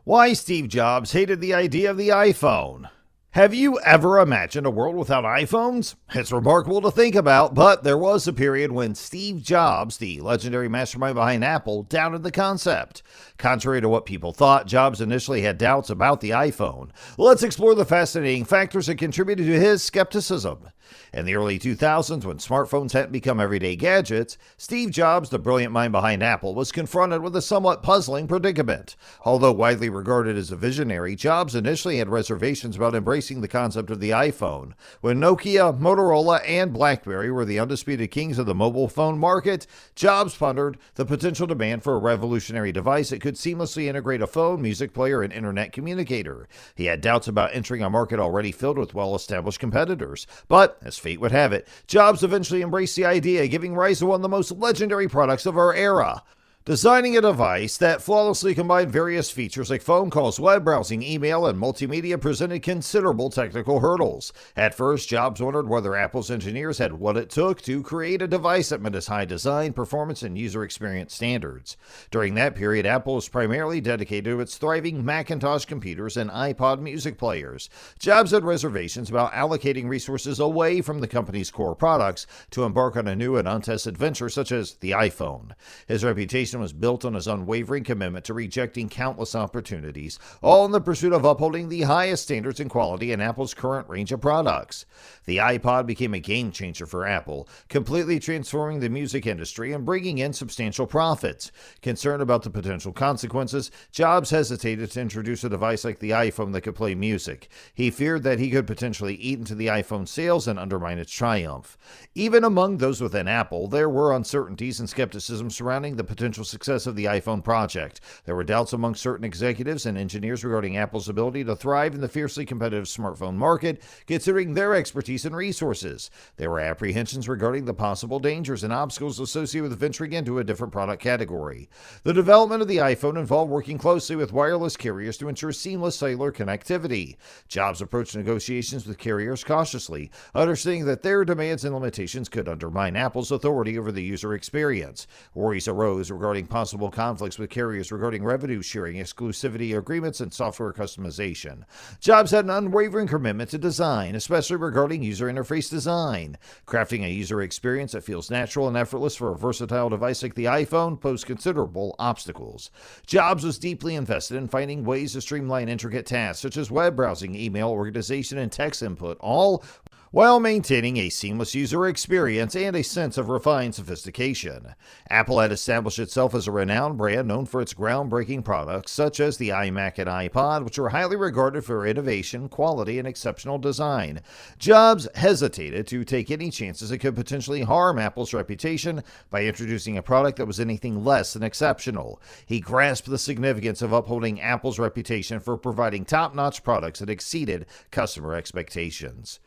Why Steve Jobs hated the idea of the iPhone. Have you ever imagined a world without iPhones? It's remarkable to think about, but there was a period when Steve Jobs, the legendary mastermind behind Apple, doubted the concept. Contrary to what people thought, Jobs initially had doubts about the iPhone. Let's explore the fascinating factors that contributed to his skepticism. In the early 2000s, when smartphones hadn't become everyday gadgets, Steve Jobs, the brilliant mind behind Apple, was confronted with a somewhat puzzling predicament. Although widely regarded as a visionary, Jobs initially had reservations about embracing the concept of the iPhone. When Nokia, Motorola, and BlackBerry were the undisputed kings of the mobile phone market, Jobs pondered the potential demand for a revolutionary device that could seamlessly integrate a phone, music player, and internet communicator. He had doubts about entering a market already filled with well-established competitors, but as fate would have it, Jobs eventually embraced the idea, giving rise to one of the most legendary products of our era. Designing a device that flawlessly combined various features like phone calls, web browsing, email, and multimedia presented considerable technical hurdles. At first, Jobs wondered whether Apple's engineers had what it took to create a device that met his high design, performance, and user experience standards. During that period, Apple was primarily dedicated to its thriving Macintosh computers and iPod music players. Jobs had reservations about allocating resources away from the company's core products to embark on a new and untested venture such as the iPhone. His reputation was built on his unwavering commitment to rejecting countless opportunities, all in the pursuit of upholding the highest standards and quality in Apple's current range of products. The iPod became a game changer for Apple, completely transforming the music industry and bringing in substantial profits. Concerned about the potential consequences, Jobs hesitated to introduce a device like the iPhone that could play music. He feared that he could potentially eat into the iPhone sales and undermine its triumph. Even among those within Apple, there were uncertainties and skepticism surrounding the potential success of the iPhone project. There were doubts among certain executives and engineers regarding Apple's ability to thrive in the fiercely competitive smartphone market, considering their expertise and resources. There were apprehensions regarding the possible dangers and obstacles associated with venturing into a different product category. The development of the iPhone involved working closely with wireless carriers to ensure seamless cellular connectivity. Jobs approached negotiations with carriers cautiously, understanding that their demands and limitations could undermine Apple's authority over the user experience. Worries arose regarding possible conflicts with carriers regarding revenue sharing, exclusivity agreements, and software customization. Jobs had an unwavering commitment to design, especially regarding user interface design. Crafting a user experience that feels natural and effortless for a versatile device like the iPhone posed considerable obstacles. Jobs was deeply invested in finding ways to streamline intricate tasks such as web browsing, email organization, and text input, all while maintaining a seamless user experience and a sense of refined sophistication. Apple had established itself as a renowned brand known for its groundbreaking products such as the iMac and iPod, which were highly regarded for innovation, quality, and exceptional design. Jobs hesitated to take any chances that could potentially harm Apple's reputation by introducing a product that was anything less than exceptional. He grasped the significance of upholding Apple's reputation for providing top-notch products that exceeded customer expectations.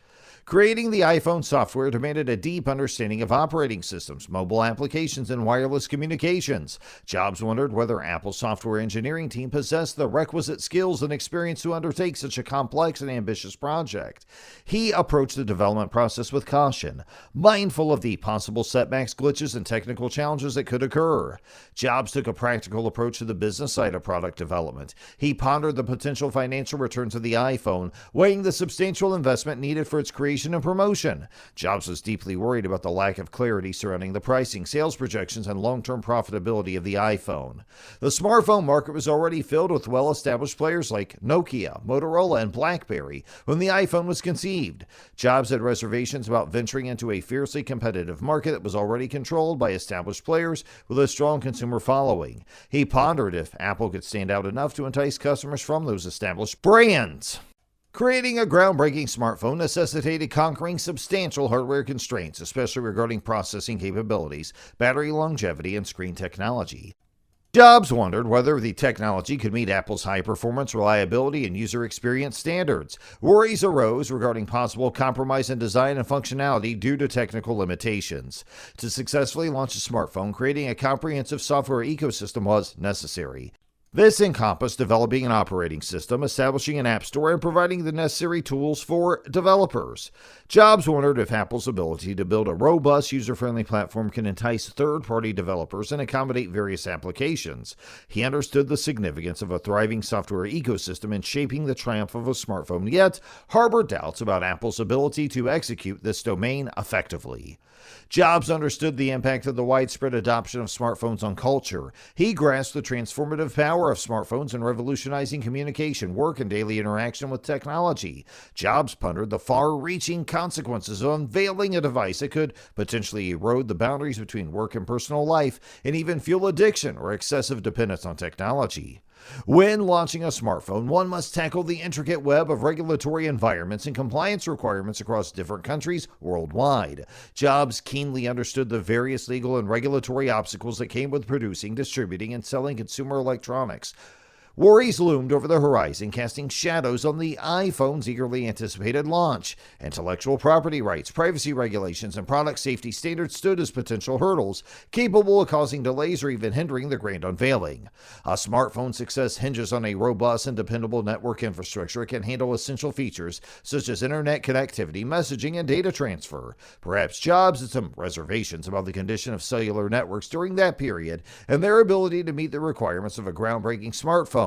Creating the iPhone software demanded a deep understanding of operating systems, mobile applications, and wireless communications. Jobs wondered whether Apple's software engineering team possessed the requisite skills and experience to undertake such a complex and ambitious project. He approached the development process with caution, mindful of the possible setbacks, glitches, and technical challenges that could occur. Jobs took a practical approach to the business side of product development. He pondered the potential financial returns of the iPhone, weighing the substantial investment needed for its creation and promotion. Jobs was deeply worried about the lack of clarity surrounding the pricing, sales projections, and long-term profitability of the iPhone. The smartphone market was already filled with well-established players like Nokia, Motorola, and BlackBerry when the iPhone was conceived. Jobs had reservations about venturing into a fiercely competitive market that was already controlled by established players with a strong consumer following. He pondered if Apple could stand out enough to entice customers from those established brands. Creating a groundbreaking smartphone necessitated conquering substantial hardware constraints, especially regarding processing capabilities, battery longevity, and screen technology. Jobs wondered whether the technology could meet Apple's high performance, reliability, and user experience standards. Worries arose regarding possible compromise in design and functionality due to technical limitations. To successfully launch a smartphone, creating a comprehensive software ecosystem was necessary. This encompassed developing an operating system, establishing an app store, and providing the necessary tools for developers. Jobs wondered if Apple's ability to build a robust, user-friendly platform can entice third-party developers and accommodate various applications. He understood the significance of a thriving software ecosystem in shaping the triumph of a smartphone, yet harbored doubts about Apple's ability to execute this domain effectively. Jobs understood the impact of the widespread adoption of smartphones on culture. He grasped the transformative power of smartphones in revolutionizing communication, work, and daily interaction with technology. Jobs pondered the far-reaching consequences of unveiling a device that could potentially erode the boundaries between work and personal life and even fuel addiction or excessive dependence on technology. When launching a smartphone, one must tackle the intricate web of regulatory environments and compliance requirements across different countries worldwide. Jobs keenly understood the various legal and regulatory obstacles that came with producing, distributing, and selling consumer electronics. Worries loomed over the horizon, casting shadows on the iPhone's eagerly anticipated launch. Intellectual property rights, privacy regulations, and product safety standards stood as potential hurdles, capable of causing delays or even hindering the grand unveiling. A smartphone's success hinges on a robust and dependable network infrastructure that can handle essential features such as internet connectivity, messaging, and data transfer. Perhaps Jobs had some reservations about the condition of cellular networks during that period and their ability to meet the requirements of a groundbreaking smartphone.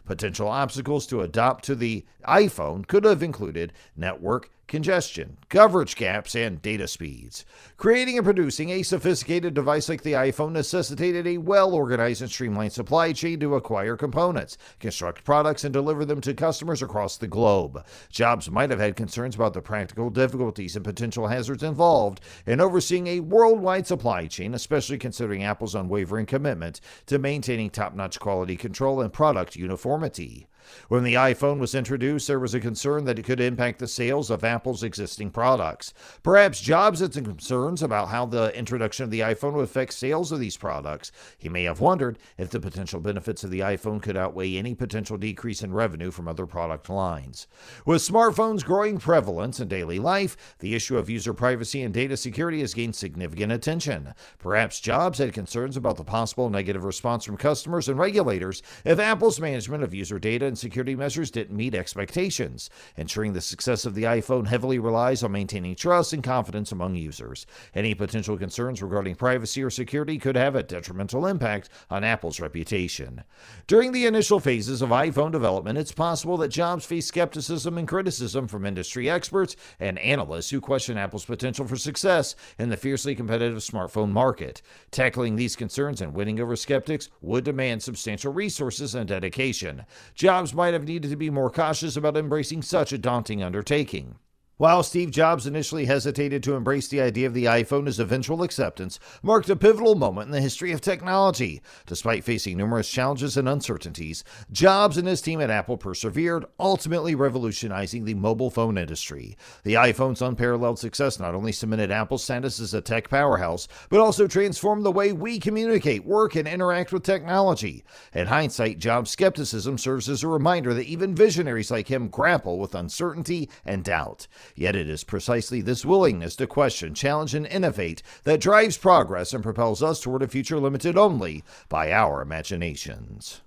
Potential obstacles to adopt to the iPhone could have included network congestion, coverage gaps, and data speeds. Creating and producing a sophisticated device like the iPhone necessitated a well-organized and streamlined supply chain to acquire components, construct products, and deliver them to customers across the globe. Jobs might have had concerns about the practical difficulties and potential hazards involved in overseeing a worldwide supply chain, especially considering Apple's unwavering commitment to maintaining top-notch quality control and product uniformity. When the iPhone was introduced, there was a concern that it could impact the sales of Apple's existing products. Perhaps Jobs had some concerns about how the introduction of the iPhone would affect sales of these products. He may have wondered if the potential benefits of the iPhone could outweigh any potential decrease in revenue from other product lines. With smartphones' growing prevalence in daily life, the issue of user privacy and data security has gained significant attention. Perhaps Jobs had concerns about the possible negative response from customers and regulators if Apple's management of user data and security measures didn't meet expectations. Ensuring the success of the iPhone heavily relies on maintaining trust and confidence among users. Any potential concerns regarding privacy or security could have a detrimental impact on Apple's reputation. During the initial phases of iPhone development, it's possible that Jobs faced skepticism and criticism from industry experts and analysts who question Apple's potential for success in the fiercely competitive smartphone market. Tackling these concerns and winning over skeptics would demand substantial resources and dedication. Jobs might have needed to be more cautious about embracing such a daunting undertaking. While Steve Jobs initially hesitated to embrace the idea of the iPhone, his eventual acceptance marked a pivotal moment in the history of technology. Despite facing numerous challenges and uncertainties, Jobs and his team at Apple persevered, ultimately revolutionizing the mobile phone industry. The iPhone's unparalleled success not only cemented Apple's status as a tech powerhouse, but also transformed the way we communicate, work, and interact with technology. In hindsight, Jobs' skepticism serves as a reminder that even visionaries like him grapple with uncertainty and doubt. Yet it is precisely this willingness to question, challenge, and innovate that drives progress and propels us toward a future limited only by our imaginations.